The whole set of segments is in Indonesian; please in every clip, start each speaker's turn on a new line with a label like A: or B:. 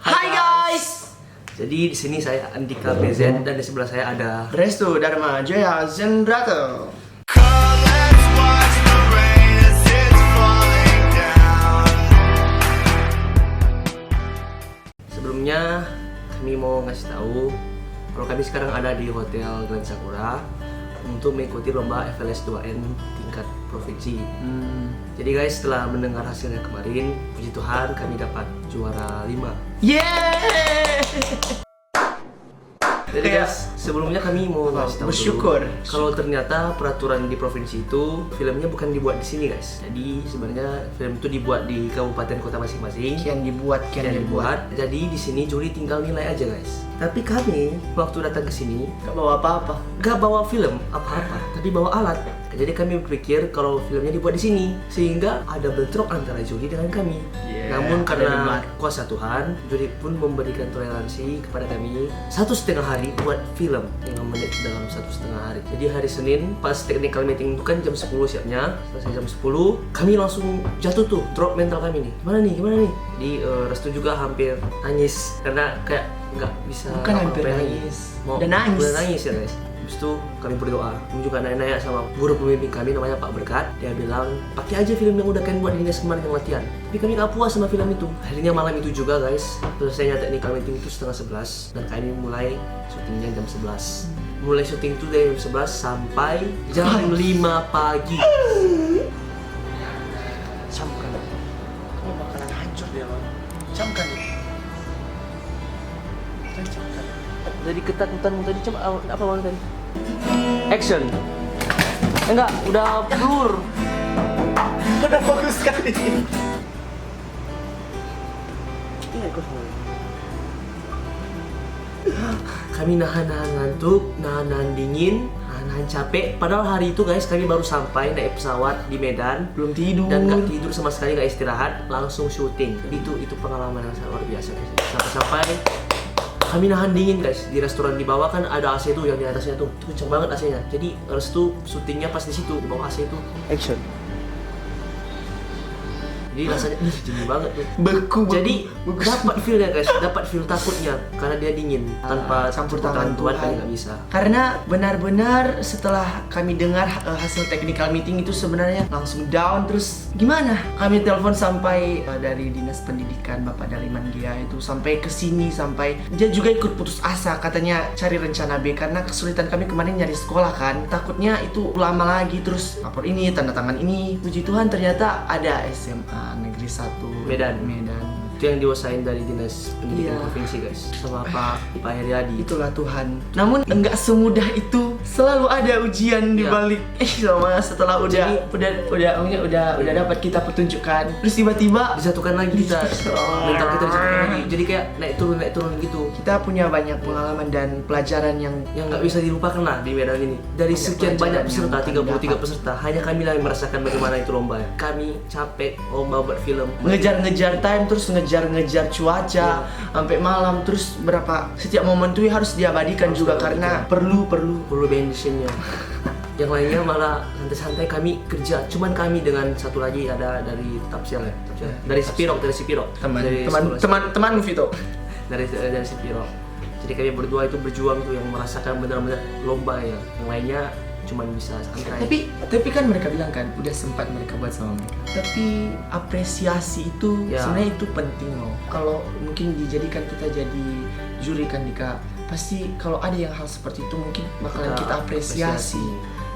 A: Hai guys.
B: Jadi di sini saya Andika PZ dan di sebelah saya ada
A: Restu Dharma Jaya Zendrato.
B: Sebelumnya kami mau ngasih tahu kalau kami sekarang ada di Hotel Grand Sakura untuk mengikuti lomba FLS 2N tingkat provinsi. Jadi guys, setelah mendengar hasilnya kemarin, puji Tuhan kami dapat juara 5.
A: Yeay.
B: Jadi guys, sebelumnya kami mau ngasih tahu
A: bersyukur
B: dulu, kalau ternyata peraturan di provinsi itu filmnya bukan dibuat di sini guys. Jadi sebenarnya film itu dibuat di kabupaten kota masing-masing.
A: Kian dibuat.
B: Jadi di sini juri tinggal nilai aja guys. Tapi kami waktu datang ke sini
A: Gak bawa apa-apa.
B: gak bawa film apa-apa, tapi bawa alat. Jadi kami berpikir kalau filmnya dibuat di sini, sehingga ada bentrok antara juri dengan kami.
A: Yeah,
B: Namun
A: ada
B: karena
A: debat.
B: kuasa Tuhan, juri pun memberikan toleransi kepada kami 1,5 hari buat film yang menit dalam 1,5 hari. Jadi hari Senin pas technical meeting itu kan jam 10 siapnya, selesai jam 10 kami langsung jatuh tuh, drop mental kami nih. Gimana nih? Jadi Restu juga hampir nangis karena kayak nggak bisa
A: Bukan hampir
B: apa-apain
A: nangis.
B: Mau
A: Udah nangis.
B: Udah nangis ya guys. Habis itu kami berdoa. Kami juga nanya-nanya sama guru pembimbing kami namanya Pak Berkat. Dia bilang, pakai aja film yang udah kalian buat di dinas kemarin yang latihan. Tapi kami gak puas sama film itu. Akhirnya malam itu juga guys, selesainya technical meeting itu 10:30 dan kami mulai syutingnya jam 11. Mulai syuting itu dari jam 11 sampai jam 5 pagi.
A: Camkan. Oh, bakalan hancur dia bang. Camkan nih. Camkan.
B: Jadi ketakutan tadi coba apa bang tadi? Action. Enggak, udah blur.
A: Udah bagus sekali.
B: Kami nahan-nahan ngantuk, nahan-nahan dingin, nahan-nahan capek. Padahal hari itu guys kami baru sampai naik pesawat di Medan,
A: Belum tidur.
B: dan nggak tidur sama sekali, nggak istirahat, langsung syuting. Itu pengalaman yang sangat luar biasa guys. Sampai kami nahan dingin guys di restoran di bawah kan ada AC tuh yang di atasnya tuh, itu kenceng banget AC-nya. Jadi Restu syutingnya pas di situ di bawah AC itu.
A: Action.
B: Jadi rasanya dingin banget tuh.
A: Beku.
B: Jadi dapat feel ya guys, dapat feel takutnya karena dia dingin tanpa
A: campur
B: tangan
A: tangan
B: Tuhan
A: Tuhan.
B: kami nggak bisa.
A: Karena benar-benar setelah kami dengar hasil technical meeting itu sebenarnya langsung down. Terus gimana? Kami telepon sampai dari dinas pendidikan Bapak Daliman Gia itu sampai ke sini, sampai dia juga ikut putus asa katanya cari rencana B karena kesulitan kami kemarin nyari sekolah kan. Takutnya itu lama lagi terus lapor ini, tanda tangan ini. Puji Tuhan ternyata ada SMA Negeri 1
B: Medan.
A: Medan.
B: Itu yang diwasain dari dinas pendidikan
A: Iya.
B: provinsi guys, sama Pak Heriadi.
A: Itulah Tuhan. Namun enggak semudah itu. Selalu ada ujian di
B: Iya.
A: balik. Sama setelah udah dapat kita pertunjukan. Terus tiba-tiba
B: Disatukan lagi kita, mental kita disatukan lagi. Jadi kayak naik turun gitu.
A: kita punya banyak pengalaman dan pelajaran yang
B: Yang nggak bisa dilupakan lah di Medan ini. Dari
A: Banyak
B: sekian banyak
A: pelajaran
B: peserta,
A: yang kami
B: 33
A: dapat.
B: peserta, hanya kami lah yang merasakan bagaimana itu lomba. Kami capek lomba buat film.
A: ngejar-ngejar time, terus ngejar-ngejar cuaca sampai malam, terus setiap momen itu harus diabadikan
B: Harus
A: juga
B: diabadikan.
A: karena perlu
B: Perlu bensinnya. Yang lainnya malah santai-santai kami kerja. Cuman kami dengan satu lagi ada dari Tapsial ya. Dari Sipirok. Dari sekolah-
A: teman Vito.
B: dari Sipirok. Jadi kami berdua itu berjuang tuh yang merasakan benar-benar lomba ya. Yang lainnya cuman bisa santai.
A: Tapi kan mereka bilang kan udah sempat mereka buat sama mereka. Tapi apresiasi itu
B: Ya.
A: sebenarnya itu penting loh. Kalau mungkin dijadikan kita jadi juri kan Dika, pasti kalau ada yang hal seperti itu mungkin bakalan kita apresiasi.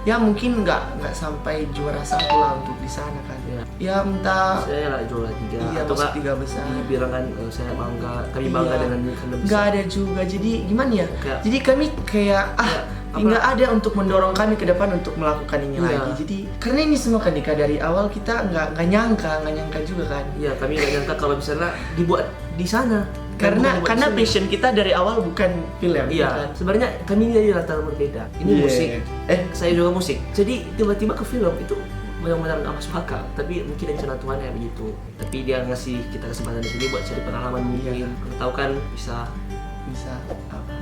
A: Ya mungkin nggak sampai juara 1 lah untuk di sana kan.
B: Ya.
A: Ya entah
B: Saya lah juara 3
A: iya
B: atau
A: masuk
B: nggak
A: 3 besar.
B: dibilang kan saya bangga, kami bangga
A: Iya.
B: dengan karena bisa.
A: Nggak ada juga. Jadi gimana ya?
B: Kayak-
A: Jadi kami kayak
B: apa-
A: nggak ada untuk mendorong kami ke depan untuk melakukan ini
B: Iya.
A: lagi. Jadi karena ini semua kan Dika dari awal kita nggak nyangka juga kan.
B: Iya, kami nggak nyangka kalau misalnya dibuat di sana.
A: Karena
B: Bukan dibuat di sini.
A: passion kita dari awal bukan film.
B: Iya,
A: kan?
B: sebenarnya kami ini dari latar berbeda. Ini
A: Iya.
B: musik, saya juga musik. Jadi tiba-tiba ke film itu benar-benar nggak masuk akal. Tapi mungkin rencana Tuhan ya begitu. Tapi dia ngasih kita kesempatan di sini buat cari pengalaman mungkin.
A: Iya.
B: Tahu kan bisa.
A: Bisa apa?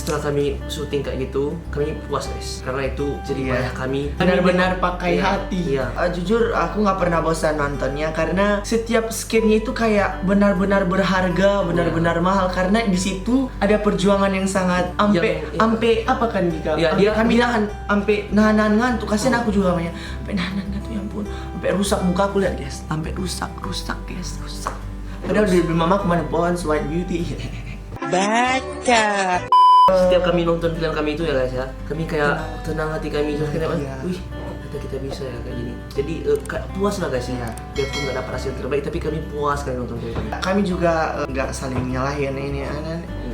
B: setelah kami syuting kayak gitu, kami puas guys, karena itu jadi
A: Iya.
B: payah kami
A: Benar-benar pakai
B: Iya,
A: hati.
B: iya.
A: Jujur aku nggak pernah bosan nontonnya karena setiap skillnya itu kayak benar-benar berharga, benar-benar mahal karena di situ ada perjuangan yang sangat ampe apa kan Dika?
B: Iya,
A: Ampe
B: dia-
A: kami nahan ngantuk. Kasian aku juga namanya. Sampai nahan ngantuk ya ampun. Sampai rusak muka aku lihat guys. Sampai rusak guys, rusak. Padahal di mama kemana pohon White Beauty. Baca.
B: Setiap kami nonton film kami itu ya guys ya, kami kayak tenang hati kami, terus kayak
A: Iya.
B: wih kita bisa ya kayak gini. Jadi kayak puas lah guys ya. Biarpun nggak dapat hasil terbaik, tapi kami puas kali nonton film kami.
A: Kami juga nggak saling nyalahin ini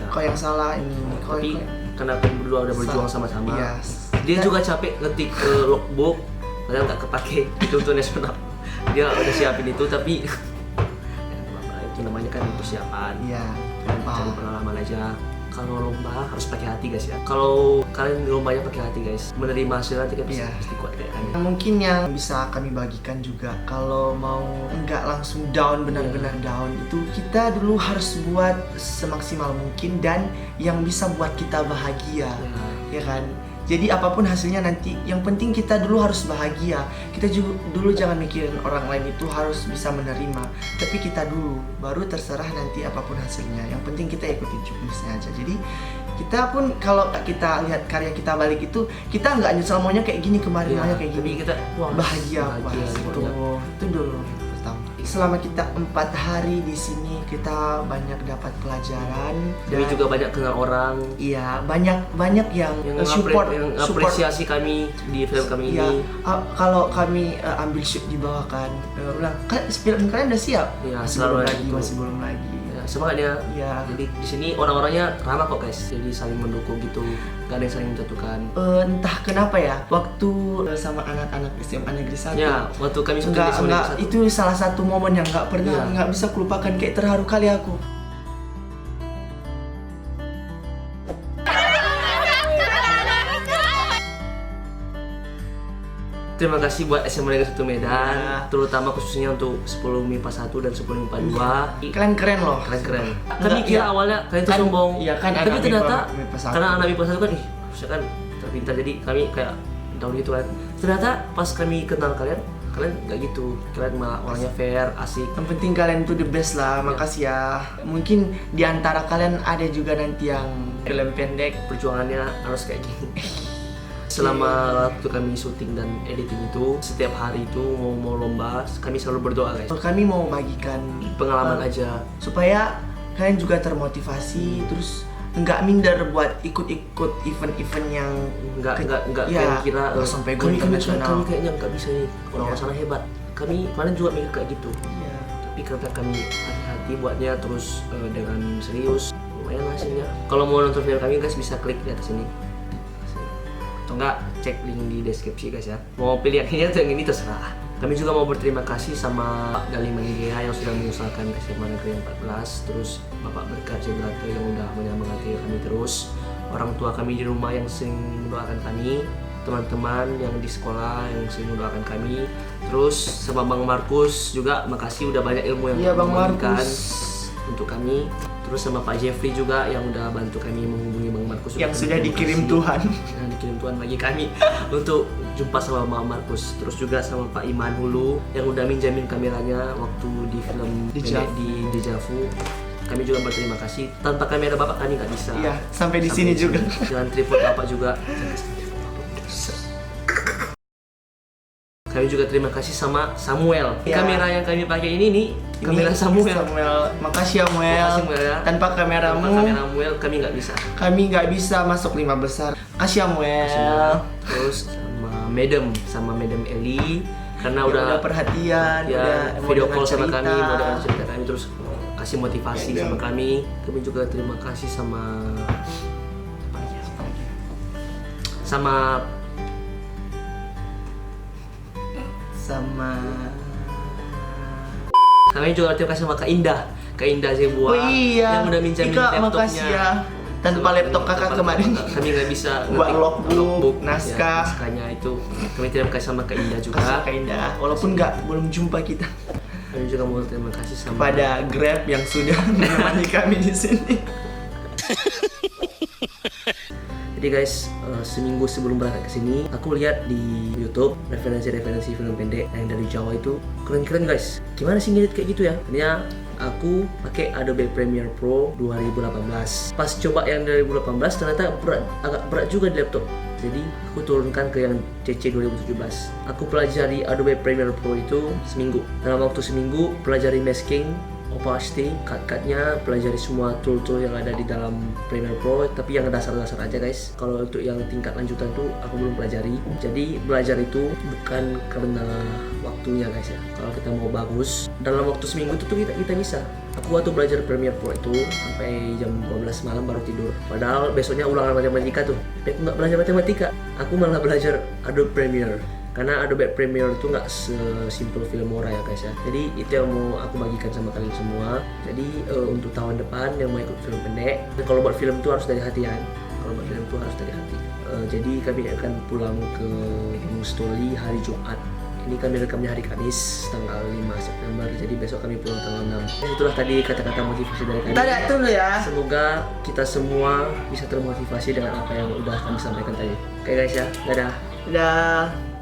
A: kau yang salah ini kau
B: Tapi karena kami berdua udah berjuang sama-sama.
A: Iya.
B: Dia juga capek ngetik logbook, padahal nggak kepake itu untuk nasional. Dia udah siapin itu tapi itu namanya kan persiapan.
A: Iya.
B: Cari pengalaman aja. Kalau lomba harus pakai hati guys ya. Kalau kalian lombanya pakai hati guys, menerima hasil nanti kan
A: Iya.
B: pasti kuat kayak kami.
A: Mungkin yang bisa kami bagikan juga kalau mau nggak langsung down benar-benar down itu kita dulu harus buat semaksimal mungkin dan yang bisa buat kita bahagia ya kan. Jadi apapun hasilnya nanti yang penting kita dulu harus bahagia. Kita juga dulu jangan mikirin orang lain itu harus bisa menerima, tapi kita dulu baru terserah nanti apapun hasilnya. Yang penting kita ikutin juknisnya aja. Jadi kita pun kalau kita lihat karya kita balik itu kita nggak nyesel maunya kayak gini kemarin maunya kayak
B: tapi
A: gini.
B: kita
A: Bahagia
B: bahagia,
A: itu
B: pokoknya.
A: itu dulu yang pertama. Selama kita 4 hari di sini kita banyak dapat pelajaran
B: Kami juga banyak kenal orang
A: iya banyak yang
B: yang
A: support
B: yang apresiasi kami di film kami
A: Iya,
B: ini.
A: kalau kami ambil shoot di bawah kan, ulang kan film kalian udah siap?
B: Iya,
A: masih
B: selalu
A: belum
B: ada
A: lagi,
B: itu.
A: masih belum lagi.
B: Ya, semangat ya.
A: Iya.
B: Jadi di sini orang-orangnya ramah kok guys. Jadi saling mendukung gitu, gak ada yang saling menjatuhkan.
A: Entah kenapa ya, waktu sama anak-anak SMA Negeri 1
B: Ya, waktu kami syuting di Semarang
A: enggak,
B: satu.
A: itu salah satu momen yang nggak pernah
B: Iya.
A: nggak bisa kulupakan, kayak terharu kali aku.
B: Terima kasih buat SMA Negeri 1 Medan,
A: Ya.
B: terutama khususnya untuk 10 MIPA 1 dan 10 MIPA 2.
A: Kalian keren loh.
B: Keren-keren.
A: Enggak,
B: Kami kira
A: iya.
B: awalnya kalian tuh
A: Kan-
B: sombong.
A: iya, kan
B: Tapi
A: anak
B: ternyata
A: MIPA 1.
B: karena anak MIPA 1 kan harusnya kan terpintar, jadi kami kayak down gitu kan. Ternyata pas kami kenal kalian nggak gitu. Kalian malah orangnya fair, asik.
A: Yang penting kalian tuh the best lah, makasih ya. Mungkin di antara kalian ada juga nanti yang film pendek.
B: Perjuangannya harus kayak gini. Selama waktu kami syuting dan editing itu, setiap hari itu mau lomba, kami selalu berdoa guys.
A: Kami mau bagikan
B: Pengalaman aja.
A: supaya kalian juga termotivasi, terus nggak minder buat ikut-ikut event-event yang
B: Nggak
A: ya,
B: kalian kira
A: nggak sampai go
B: kami
A: internasional.
B: kayaknya nggak bisa nih, orang-orang
A: Iya.
B: sana hebat. Kami kemarin juga mikir kayak gitu.
A: Iya.
B: Tapi karena kami hati-hati buatnya terus dengan serius, lumayan hasilnya. Kalau mau nonton video kami guys bisa klik di atas ini. Atau enggak cek link di deskripsi guys ya. Mau pilih yang ini atau yang ini terserah. Kami juga mau berterima kasih sama Pak Gali Manigea yang sudah mengusahakan SMA Negeri 14, terus Bapak Berkat Jebrate yang udah menyemangati kami terus, orang tua kami di rumah yang sering mendoakan kami, teman-teman yang di sekolah yang sering mendoakan kami, terus sama Bang Markus juga makasih udah banyak ilmu yang
A: Iya, Bang
B: memberikan
A: Markus.
B: untuk kami. Terus sama Pak Jeffrey juga yang udah bantu kami menghubungi Bang Markus
A: Yang
B: juga.
A: sudah
B: Terima
A: dikirim
B: kasih.
A: Tuhan.
B: Yang dikirim Tuhan bagi kami untuk jumpa sama Bang Markus. Terus juga sama Pak Iman Hulu yang udah minjamin kameranya waktu di film
A: Deja
B: pendek di Deja Vu. Kami juga berterima kasih. Tanpa kamera Bapak kami nggak bisa.
A: Iya, sampai di sini juga.
B: Dengan tripod Bapak juga. Kami juga terima kasih sama Samuel.
A: Ya.
B: Kamera yang kami pakai ini nih kamera Samuel.
A: Makasih Samuel.
B: Makasih, Samuel, ya.
A: Tanpa kameramu,
B: Tanpa kamera Samuel kami nggak bisa.
A: kami nggak bisa masuk 5 besar. Kasih Samuel.
B: Terus sama Madam Eli karena
A: Yang
B: udah
A: perhatian,
B: ya
A: udah
B: video
A: dengar
B: call sama
A: cerita.
B: kami, mau dengar cerita kami, terus kasih motivasi
A: Madam.
B: sama kami. Kami juga terima kasih sama
A: sama
B: kami juga terima kasih sama Kak Indah Zebua
A: oh iya,
B: yang udah minjamin
A: Ika,
B: laptopnya.
A: makasih ya. Tanpa laptop kakak kemarin
B: kami nggak bisa
A: buat
B: ngetik
A: logbook,
B: ya,
A: naskah.
B: naskahnya itu. Kami terima kasih sama Kak Indah juga.
A: Kasih Kak Indah, walaupun belum jumpa kita.
B: Kami juga mau terima kasih sama
A: Pada Grab yang sudah menemani kami di sini.
B: Jadi guys, seminggu sebelum berangkat ke sini, aku lihat di YouTube referensi-referensi film pendek yang dari Jawa itu keren-keren guys. Gimana sih ngedit kayak gitu ya? Ternyata aku pakai Adobe Premiere Pro 2018. Pas coba yang 2018 ternyata agak berat juga di laptop. Jadi aku turunkan ke yang CC 2017. Aku pelajari Adobe Premiere Pro itu seminggu. Dalam waktu seminggu pelajari masking, opacity, cut-cutnya, pelajari semua tool-tool yang ada di dalam Premiere Pro, tapi yang dasar-dasar aja guys. Kalau untuk yang tingkat lanjutan tuh aku belum pelajari. Jadi belajar itu bukan karena waktunya guys ya. Kalau kita mau bagus, dalam waktu seminggu itu tuh kita bisa. Aku waktu belajar Premiere Pro itu sampai jam 12 malam baru tidur. Padahal besoknya ulangan matematika tuh. Tapi aku nggak belajar matematika, aku malah belajar Adobe Premiere. Karena Adobe Premiere itu nggak sesimpel Filmora ya guys ya. Jadi itu yang mau aku bagikan sama kalian semua. Jadi untuk tahun depan yang mau ikut film pendek, kalau buat film itu harus dari hati ya. Kalau buat film itu harus dari hati. Jadi kami akan pulang ke Gunung Stoli hari Jumat. Ini kami rekamnya hari Kamis tanggal 5 September. Jadi besok kami pulang tanggal 6. Itulah tadi kata-kata motivasi dari kami.
A: Tadi tunggu ya.
B: Semoga kita semua bisa termotivasi dengan apa yang udah kami sampaikan tadi. Oke guys ya, dadah.
A: Udah.